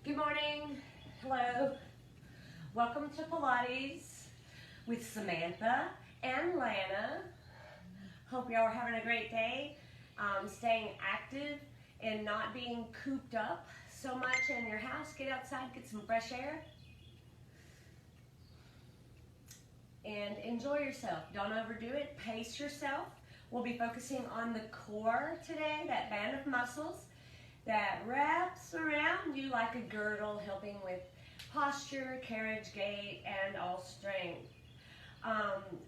Good morning. Hello. Welcome to Pilates with Samantha and Lana. Hope y'all are having a great day, staying active and not being cooped up so much in your house. Get outside, get some fresh air, and enjoy yourself. Don't overdo it. Pace yourself. We'll be focusing on the core today, that band of muscles that wraps around you like a girdle, helping with posture, carriage, gait, and all strength.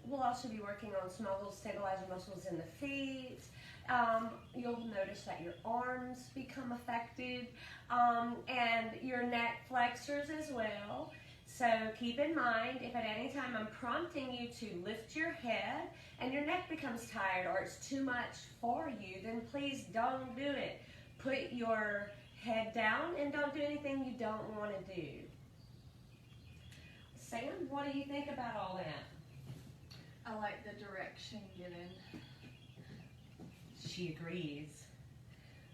We'll also be working on small little stabilizer muscles in the feet. You'll notice that your arms become affected, and your neck flexors as well. So keep in mind, if at any time I'm prompting you to lift your head and your neck becomes tired or it's too much for you, then please don't do it. Put your head down and don't do anything you don't want to do. Sam, what do you think about all that? I like the direction given. She agrees.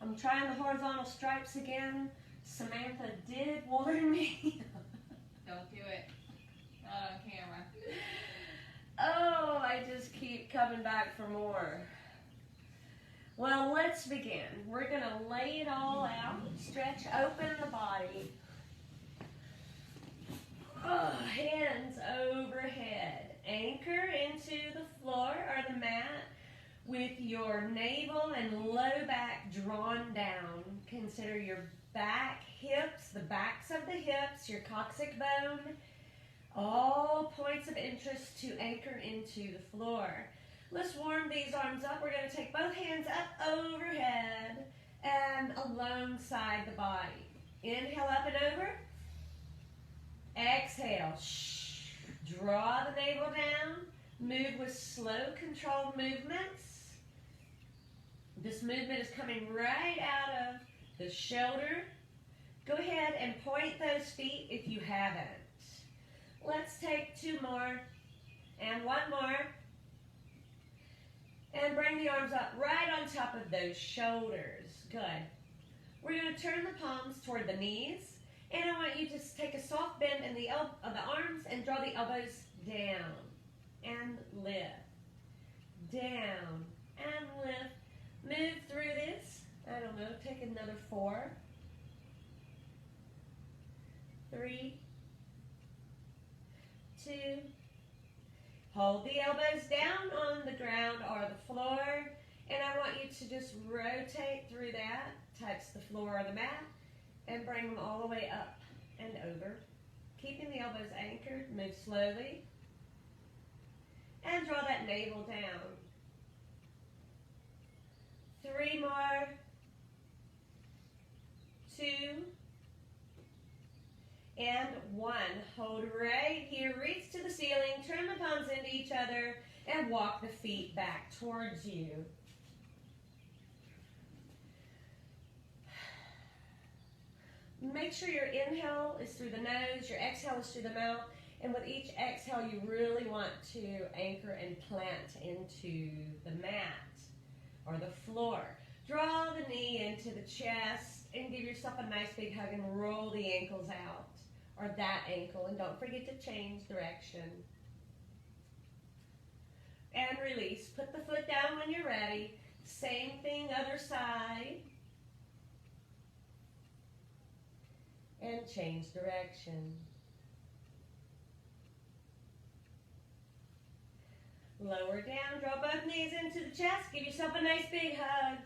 I'm trying the horizontal stripes again. Samantha did warn me. Don't do it. Not on camera. Oh, I just keep coming back for more. Well, let's begin. We're going to lay it all out. Stretch open the body. Hands overhead. Anchor into the floor or the mat with your navel and low back drawn down. Consider your back, hips, the backs of the hips, your coccyx bone, all points of interest to anchor into the floor. Let's warm these arms up. We're going to take both hands up overhead and alongside the body. Inhale up and over. Exhale. Draw the navel down. Move with slow, controlled movements. This movement is coming right out of the shoulder. Go ahead and point those feet if you haven't. Let's take two more and one more. And bring the arms up right on top of those shoulders. Good. We're going to turn the palms toward the knees. And I want you to take a soft bend in the arms and draw the elbows down. And lift. Down. And lift. Move through this. I don't know. Take another 4. 3. 2. Hold the elbows down on the ground or the floor, and I want you to just rotate through that, touch the floor or the mat, and bring them all the way up and over. Keeping the elbows anchored, move slowly, and draw that navel down. 3 more, 2, and 1. Hold right here, reach to the ceiling, turn the palms into each other, and walk the feet back towards you. Make sure your inhale is through the nose, your exhale is through the mouth, and with each exhale you really want to anchor and plant into the mat or the floor. Draw the knee into the chest and give yourself a nice big hug and roll the ankles out. Or that ankle, and don't forget to change direction. And release. Put the foot down when you're ready. Same thing, other side. And change direction. Lower down, draw both knees into the chest. Give yourself a nice big hug.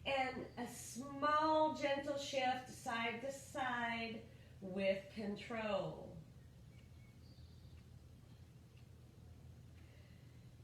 And a small, gentle shift side to side with control.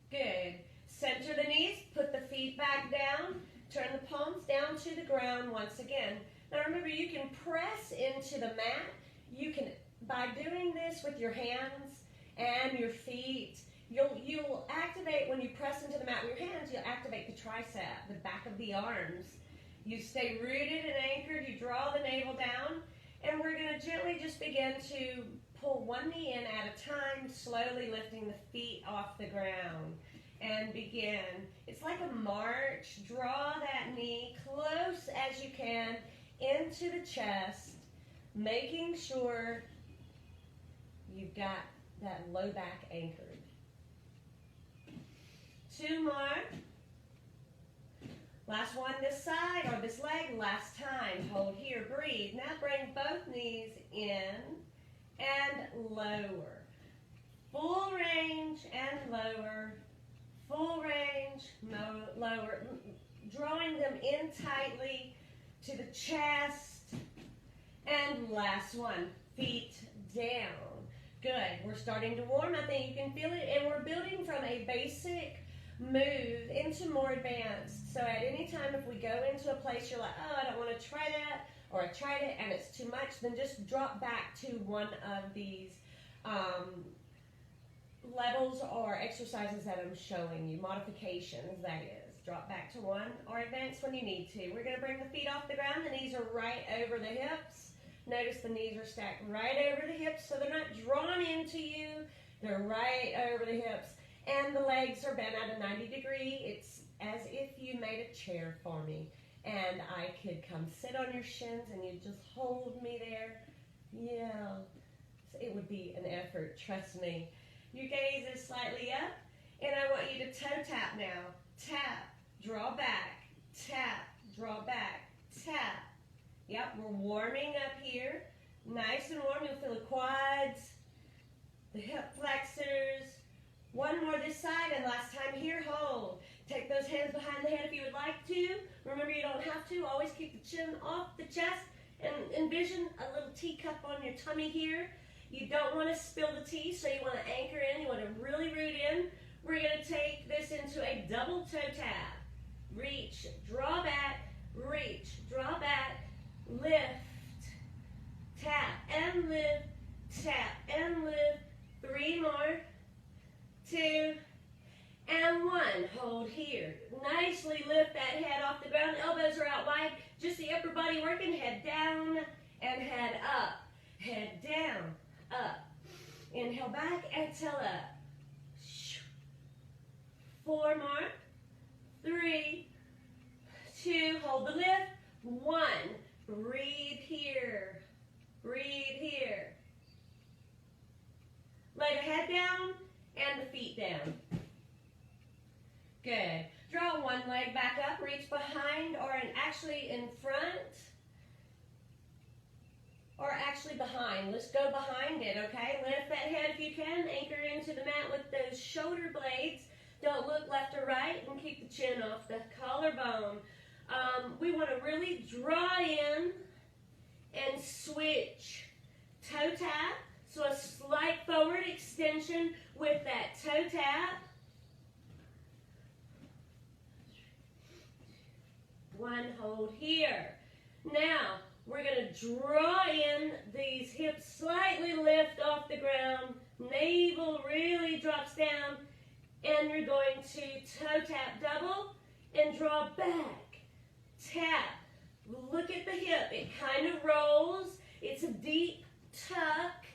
Good. Center the knees, put the feet back down, turn the palms down to the ground once again. Now remember, you can press into the mat. You can, by doing this with your hands and your feet, you'll activate, when you press into the mat with your hands, you'll activate the tricep, the back of the arms. You stay rooted and anchored, you draw the navel down, and we're going to gently just begin to pull one knee in at a time, slowly lifting the feet off the ground. And begin. It's like a march. Draw that knee close as you can into the chest. making sure you've got that low back anchored. 2 more. Last one this side or this leg, last time. Hold here, breathe. Now bring both knees in and lower. Full range and lower. Full range, lower. Drawing them in tightly to the chest. And last one, feet down. Good. We're starting to warm. I think you can feel it. And we're building from a basic move into more advanced. So at any time if we go into a place you're like, oh, I don't want to try that, or I tried it and it's too much, then just drop back to one of these levels or exercises that I'm showing you, modifications that is. Drop back to one or advance when you need to. We're going to bring the feet off the ground. The knees are right over the hips. Notice the knees are stacked right over the hips so they're not drawn into you. They're right over the hips. And the legs are bent at a 90 degree. It's as if you made a chair for me. And I could come sit on your shins and you just hold me there. Yeah. It would be an effort, trust me. Your gaze is slightly up. And I want you to toe tap now. Tap, draw back, tap, draw back, tap. Yep, we're warming up here. Nice and warm. You'll feel the quads, the hip flexors. One more this side, and last time here, hold. Take those hands behind the head if you would like to. Remember, you don't have to. Always keep the chin off the chest, and envision a little teacup on your tummy here. You don't want to spill the tea, so you want to anchor in. You want to really root in. We're going to take this into a double toe tap. Reach, draw back, reach, draw back, lift, tap, and lift, tap, and lift. 3 more. 2, and 1. Hold here. Nicely lift that head off the ground. Elbows are out wide. Just the upper body working. Head down and head up. Head down, up. Inhale back, exhale up. 4 more. 3, 2, hold the lift. 1. Breathe here. Breathe here. Lay the head down and the feet down. Good. Draw one leg back up, reach behind or actually in front or actually behind. Let's go behind it, okay? Lift that head if you can. Anchor into the mat with those shoulder blades. Don't look left or right and keep the chin off the collarbone. We want to really draw in and switch. Toe tap. So a slight forward extension with that toe tap. 1, hold here. Now, we're going to draw in these hips, slightly lift off the ground. Navel really drops down. And you're going to toe tap double and draw back. Tap. Look at the hip. It kind of rolls. It's a deep tuck.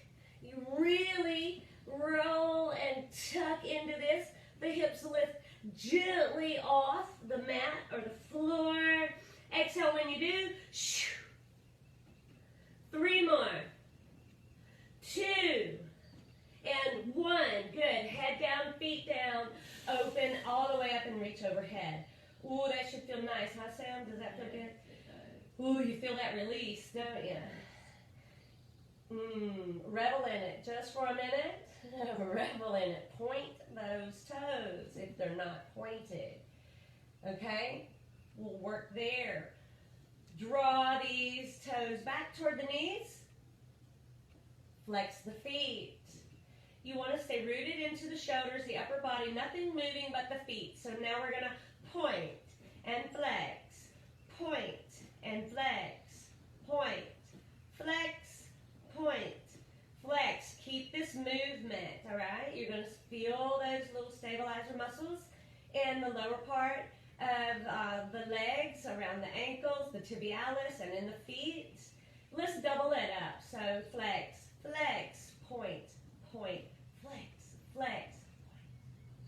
You really roll and tuck into this. The hips lift gently off the mat or the floor. Exhale when you do. 3 more. 2 and 1. Good. Head down, feet down. Open all the way up and reach overhead. Ooh, that should feel nice. Huh, Sam? Does that feel good? Ooh, you feel that release, don't you? Revel in it just for a minute. Revel in it. Point those toes if they're not pointed. Okay? We'll work there. Draw these toes back toward the knees. Flex the feet. You want to stay rooted into the shoulders, the upper body, nothing moving but the feet. So now we're going to point and flex. Point and flex. Point. Flex. Point. Flex. Keep this movement, all right? You're going to feel those little stabilizer muscles in the lower part of the legs, around the ankles, the tibialis, and in the feet. Let's double it up. So flex, flex, point, point, flex, flex,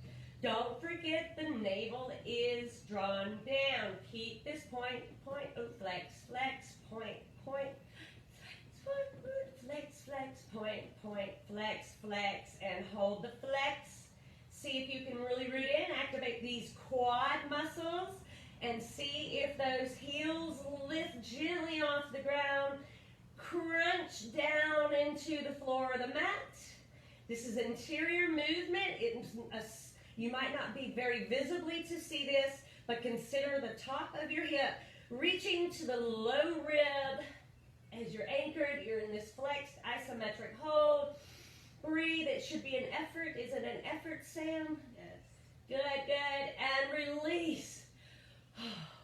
point. Don't forget the navel is drawn down. Keep this point, point, oh, flex, flex, point, point, flex, point. lift gently off the ground, crunch down into the floor of the mat. This is interior movement. You might not be very visibly to see this, but consider the top of your hip reaching to the low rib. As you're anchored, you're in this flexed isometric hold. Breathe. It should be an effort. Is it an effort, Sam? Yes. Good, good. And release.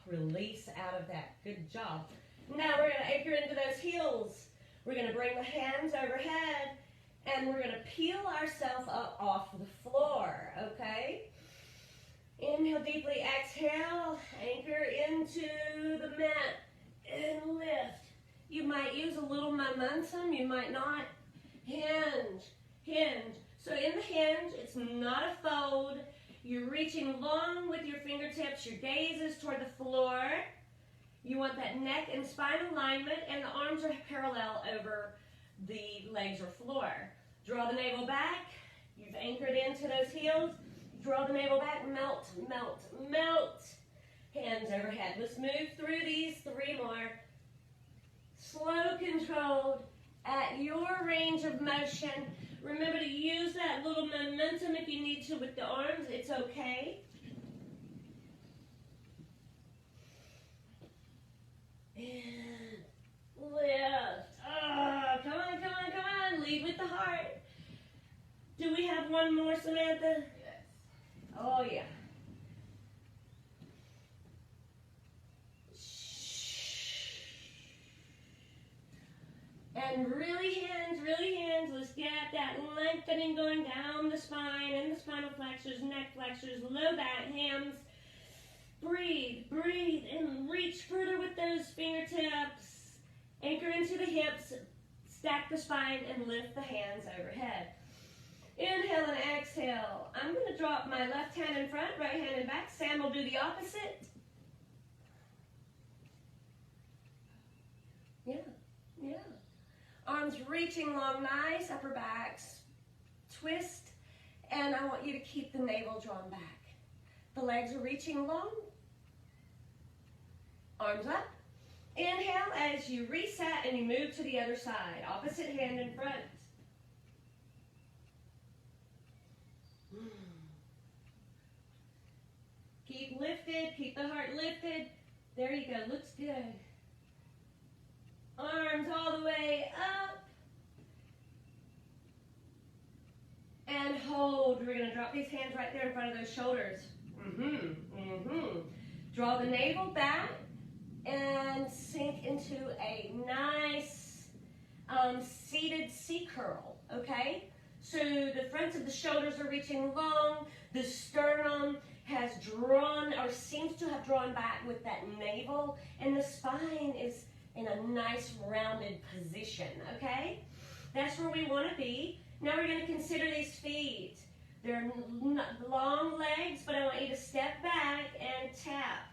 Release out of that. Good job. Now we're going to anchor into those heels. We're going to bring the hands overhead, and we're going to peel ourselves up off the floor, okay? Inhale deeply, exhale, anchor into the mat, and lift. You might use a little momentum, you might not. Hinge, hinge. So in the hinge, it's not a fold. You're reaching long with your fingertips, your gaze is toward the floor. You want that neck and spine alignment, and the arms are parallel over the legs or floor. Draw the navel back. You've anchored into those heels. Draw the navel back. Melt, melt, melt. Hands overhead. Let's move through these 3 more. Slow, controlled, at your range of motion. Remember to use that little momentum if you need to with the arms. It's okay. And lift. Oh, come on, come on, come on. Lead with the heart. Do we have one more, Samantha? Yes. Oh, yeah. And really hands. Let's get that lengthening going down the spine and the spinal flexors, neck flexors, low back, hams. Breathe, breathe, and reach further with those fingertips. Anchor into the hips, stack the spine, and lift the hands overhead. Inhale and exhale. I'm going to drop my left hand in front, right hand in back. Sam will do the opposite. Yeah, yeah. Arms reaching long, nice, upper backs. Twist, and I want you to keep the navel drawn back. The legs are reaching long. Arms up. Inhale as you reset and you move to the other side. Opposite hand in front. Keep lifted, keep the heart lifted. There you go, looks good. Arms all the way up. And hold. We're going to drop these hands right there in front of those shoulders. Draw the navel back and sink into a nice seated C curl, okay? So the fronts of the shoulders are reaching long. The sternum has drawn or seems to have drawn back with that navel, and the spine is in a nice rounded position, okay? That's where we want to be. Now we're going to consider these feet. They're long legs, but I want you to step back and tap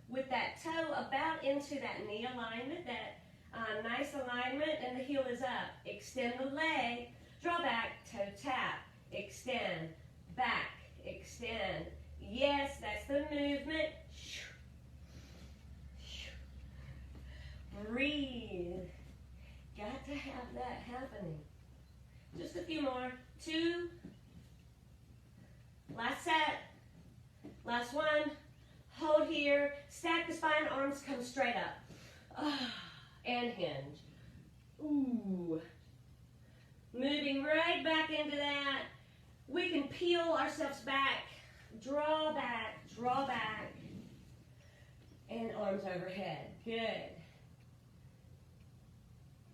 with that toe about into that knee alignment, that nice alignment, and the heel is up. Extend the leg, draw back, toe tap, extend, back, extend. Yes, that's the movement. Breathe. Got to have that happening. Just a few more. 2. Last set. Last one. Hold here. Stack the spine. Arms come straight up. And hinge. Ooh. Moving right back into that. We can peel ourselves back. Draw back. Draw back. And arms overhead. Good.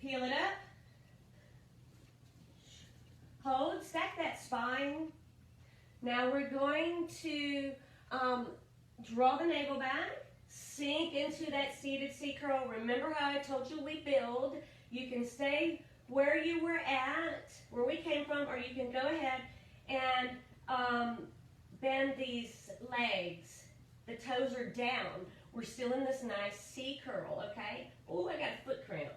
Peel it up. Hold, stack that spine. Now we're going to draw the navel back, sink into that seated C curl. Remember how I told you we build. You can stay where you were at, where we came from, or you can go ahead and bend these legs. The toes are down. We're still in this nice C curl, okay? Oh, I got a foot cramp.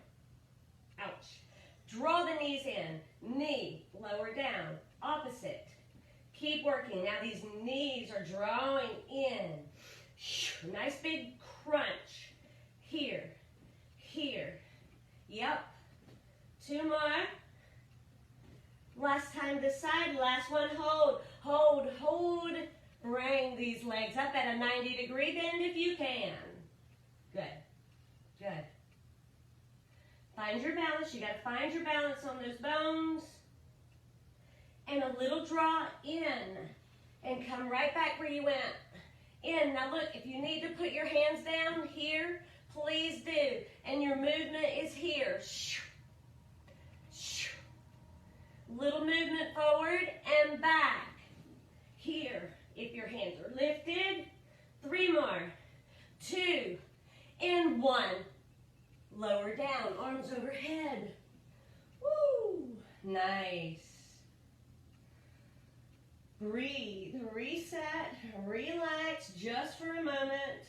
Ouch. Draw the knees in. Knee, lower down. Opposite. Keep working. Now these knees are drawing in. Nice big crunch. Here. and this side. Last one, hold, hold, hold. Bring these legs up at a 90-degree bend if you can. Good, good. Find your balance. You got to find your balance on those bones. And a little draw in. And come right back where you went. In. Now look, if you need to put your hands down here, please do. And your movement is here. Little movement forward and back. Here, if your hands are lifted. 3 more. 2 and 1. Lower down, arms overhead. Woo! Nice. Breathe, reset, relax just for a moment.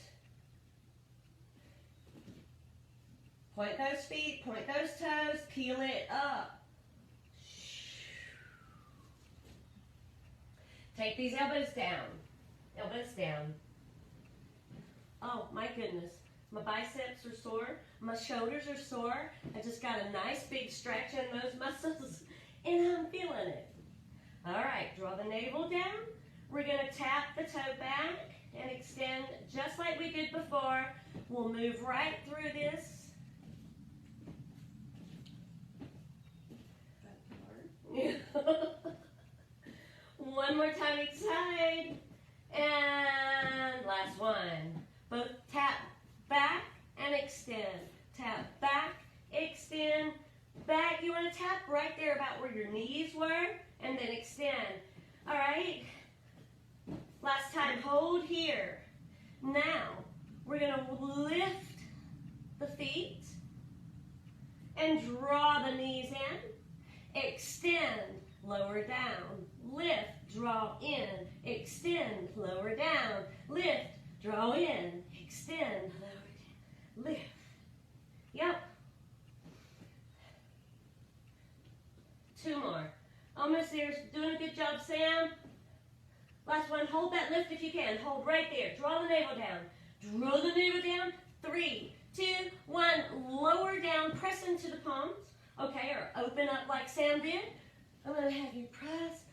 Point those feet, point those toes, peel it up. Take these elbows down. Elbows down. Oh, my goodness. My biceps are sore. My shoulders are sore. I just got a nice big stretch in those muscles, and I'm feeling it. All right, draw the navel down. We're going to tap the toe back and extend just like we did before. We'll move right through this. One more time each side. And last one. Both tap back and extend. Tap back, extend, back. You want to tap right there about where your knees were and then extend. All right? Last time, hold here. Now, we're going to lift the feet and draw the knees in. Extend, lower down. Lift, draw in. Extend, lower down. Lift, draw in. Extend, lower down. Lift. Yep. 2 more. Almost there. Doing a good job, Sam. Last one. Hold that lift if you can. Hold right there. Draw the navel down. Draw the navel down. 3, 2, 1. Lower down. Press into the palms. Okay, or open up like Sam did. I'm going to have you press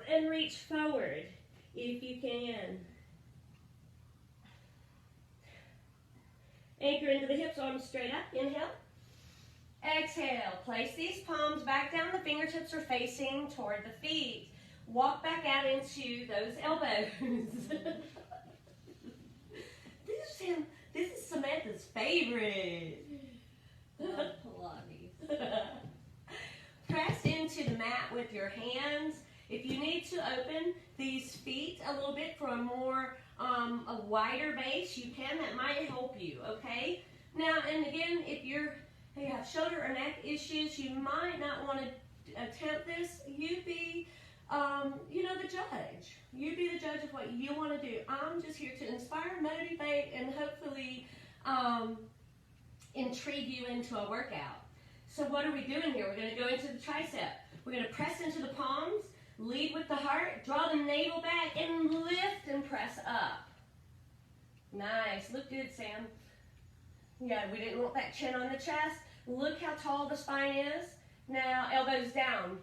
and reach forward if you can. Anchor into the hips, arms straight up. Inhale. Exhale. Place these palms back down. The fingertips are facing toward the feet. Walk back out into those elbows. This is Samantha's favorite. Love Pilates. Press into the mat with your hands. If you need to open these feet a little bit for a wider base, you can. That might help you, okay? Now, and again, if you have shoulder or neck issues, you might not want to attempt this. You be, the judge. You be the judge of what you want to do. I'm just here to inspire, motivate, and hopefully intrigue you into a workout. So what are we doing here? We're going to go into the tricep. We're going to press into the palms, lead with the heart, draw the navel back, and lift and press up. Nice. Look good, Sam. Yeah, we didn't want that chin on the chest. Look how tall the spine is. Now, elbows down.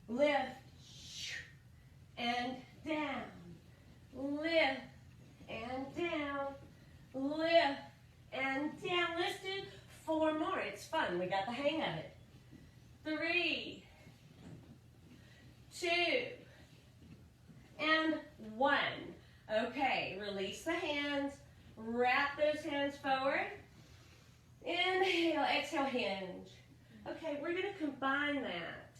Lift and down. Lift and down. Lift and down. Let's do 4 more. It's fun. We got the hang of it. 3, 2, and 1. Okay, release the hands. Wrap those hands forward. Inhale, exhale, hinge. Okay, we're going to combine that.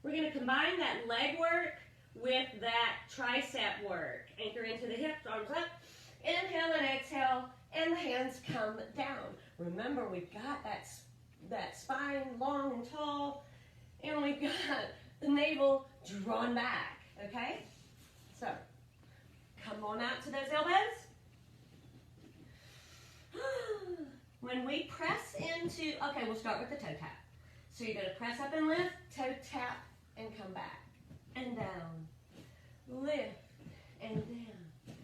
We're going to combine that leg work with that tricep work. Anchor into the hips, arms up. Inhale and exhale, and the hands come down. Remember, we've got that spine long and tall, and we've got the navel drawn back, okay? So, come on out to those elbows. When we press into, okay, we'll start with the toe tap. So you're going to press up and lift, toe tap, and come back, and down. Lift, and down.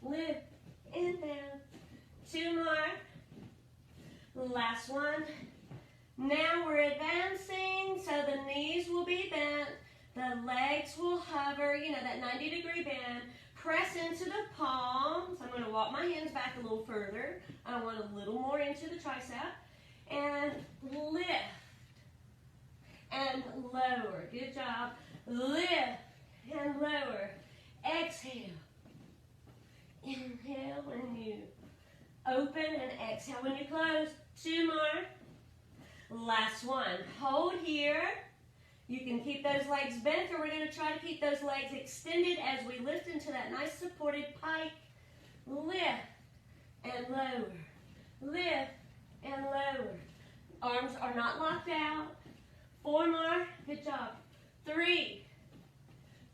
Lift, and down. 2 more. Last one. Now we're advancing, so the knees will be bent, the legs will hover, you know, that 90-degree bend. Press into the palms. I'm going to walk my hands back a little further. I want a little more into the tricep. And lift. And lower. Good job. Lift and lower. Exhale. Inhale when you open and exhale when you close. 2 more. Last one. Hold here. You can keep those legs bent, or we're going to try to keep those legs extended as we lift into that nice supported pike. Lift and lower. Lift and lower. Arms are not locked out. 4 more. Good job. 3,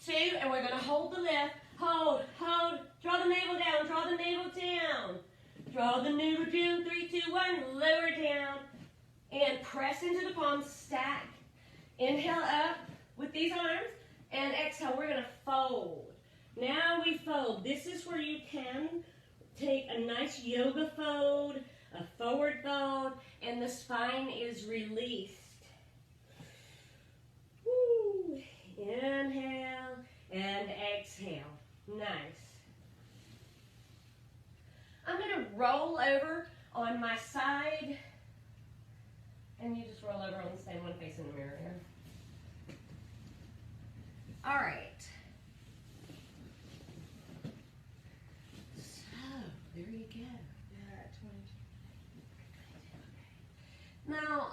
2, and we're going to hold the lift. Hold, hold. Draw the navel down. Draw the navel down. Draw the navel down. 3, 2, 1. Lower down. And press into the palms. Stack. Inhale up with these arms. And exhale. We're going to fold. Now we fold. This is where you can take a nice yoga fold, a forward fold, and the spine is released. Woo. Inhale and exhale. Nice. I'm going to roll over on my side, and you just roll over on the same one facing the mirror here. All right. So, there you go. Yeah, 22. Now,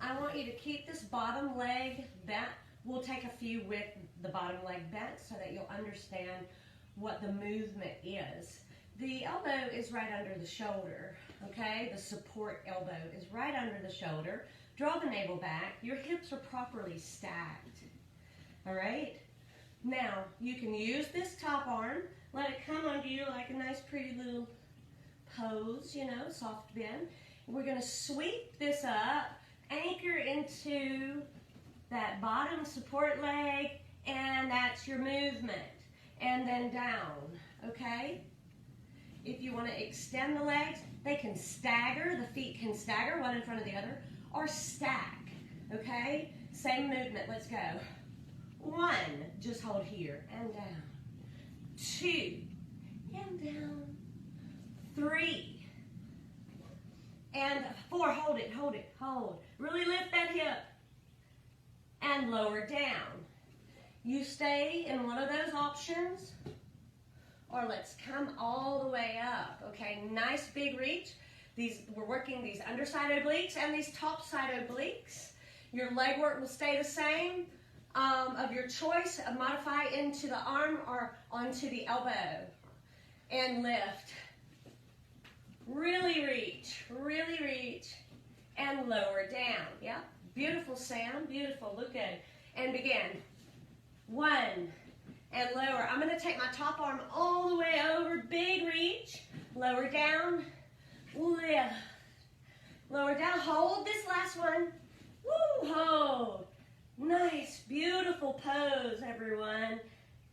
I want you to keep this bottom leg bent. We'll take a few with the bottom leg bent so that you'll understand what the movement is. The elbow is right under the shoulder, okay? The support elbow is right under the shoulder. Draw the navel back. Your hips are properly stacked, all right? Now, you can use this top arm. Let it come onto you like a nice, pretty little pose, you know, soft bend. We're going to sweep this up, anchor into that bottom support leg, and that's your movement. And then down, okay? If you want to extend the legs, they can stagger. The feet can stagger one in front of the other, or stack, okay? Same movement. Let's go. 1, just hold here, and down. 2, and down. 3, and 4, hold it, hold it, hold. Really lift that hip, and lower down. You stay in one of those options, or let's come all the way up, okay? Nice big reach. We're working these underside obliques and these top side obliques. Your leg work will stay the same. Of your choice, modify into the arm or onto the elbow. And lift. Really reach, and lower down. Yeah, beautiful, Sam, beautiful, look good. And begin. 1, and lower. I'm going to take my top arm all the way over, big reach, lower down, lift, lower down, hold this last one, woo, hold. Nice, beautiful pose, everyone.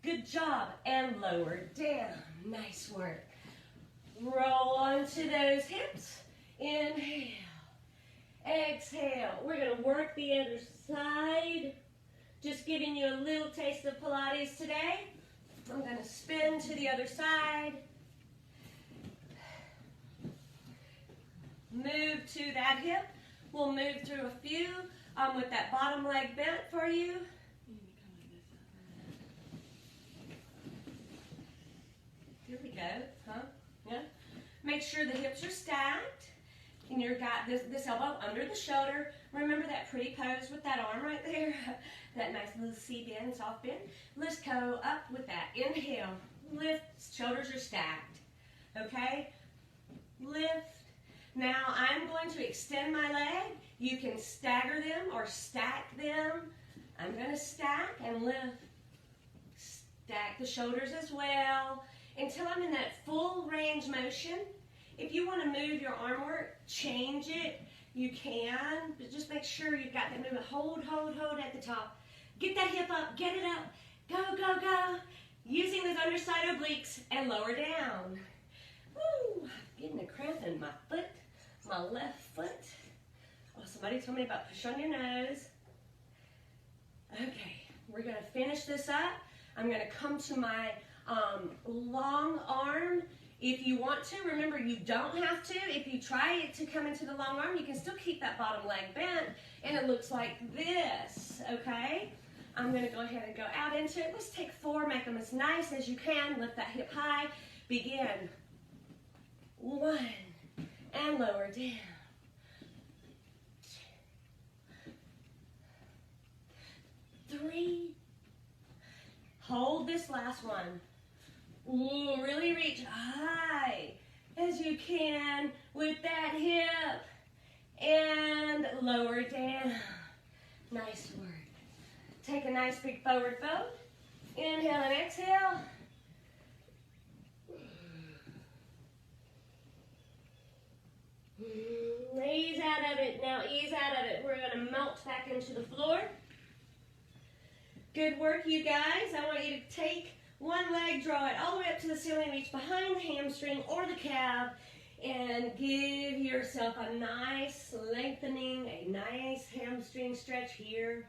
Good job. And lower down. Nice work. Roll onto those hips. Inhale. Exhale. We're going to work the other side. Just giving you a little taste of Pilates today. I'm going to spin to the other side. Move to that hip. We'll move through a few with that bottom leg bent for you. Here we go. Huh? Yeah. Make sure the hips are stacked. And you've got this elbow under the shoulder. Remember that pretty pose with that arm right there? That nice little C bend, soft bend. Let's go up with that. Inhale. Lift. Shoulders are stacked. Okay? Lift. Now I'm going to extend my leg. You can stagger them or stack them. I'm going to stack and lift. Stack the shoulders as well until I'm in that full range motion. If you want to move your arm work, change it. You can, but just make sure you've got that movement. Hold, hold, hold at the top. Get that hip up, get it up. Go, go, go. Using those underside obliques and lower down. Woo, getting a cramp in my foot, my left foot. Awesome. Somebody told me about push on your nose. Okay, we're gonna finish this up. I'm gonna come to my long arm. If you want to, remember you don't have to. If you try to come into the long arm, you can still keep that bottom leg bent, and it looks like this, okay? I'm gonna go ahead and go out into it. Let's take 4, make them as nice as you can. Lift that hip high, begin. 1, and lower down. 2, 3. Hold this last one. Ooh, really reach high as you can with that hip. And lower down. Nice work. Take a nice big forward fold. Inhale and exhale. Ease out of it. Now ease out of it. We're going to melt back into the floor. Good work, you guys. I want you to take one leg, draw it all the way up to the ceiling, reach behind the hamstring or the calf, and give yourself a nice lengthening, a nice hamstring stretch here.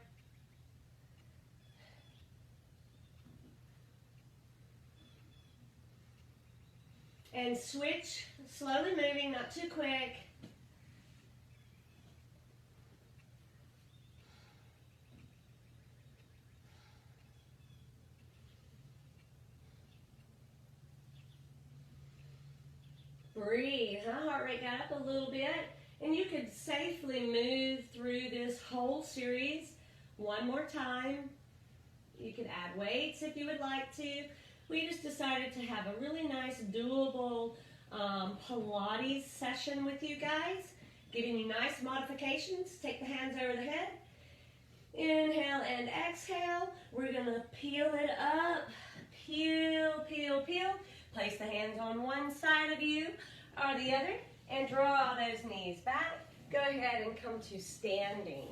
And switch, slowly moving, not too quick. Breathe. Heart rate got up a little bit, and you could safely move through this whole series one more time. You could add weights if you would like to. We just decided to have a really nice, doable Pilates session with you guys, giving you nice modifications. Take the hands over the head. Inhale and exhale. We're going to peel it up. Peel, peel, peel. Place the hands on one side of you or the other and draw those knees back. Go ahead and come to standing.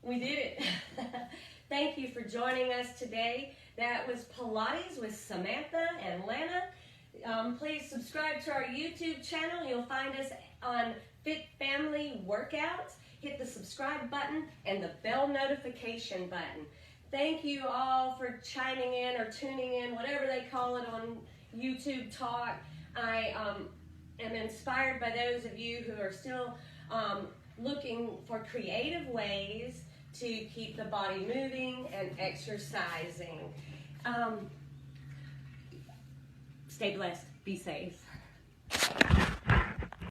We did it. Thank you for joining us today. That was Pilates with Samantha and Lana. Please subscribe to our YouTube channel. You'll find us on Fit Family Workouts. Hit the subscribe button and the bell notification button. Thank you all for chiming in or tuning in, whatever they call it on YouTube Talk. I am inspired by those of you who are still looking for creative ways to keep the body moving and exercising. Stay blessed. Be safe.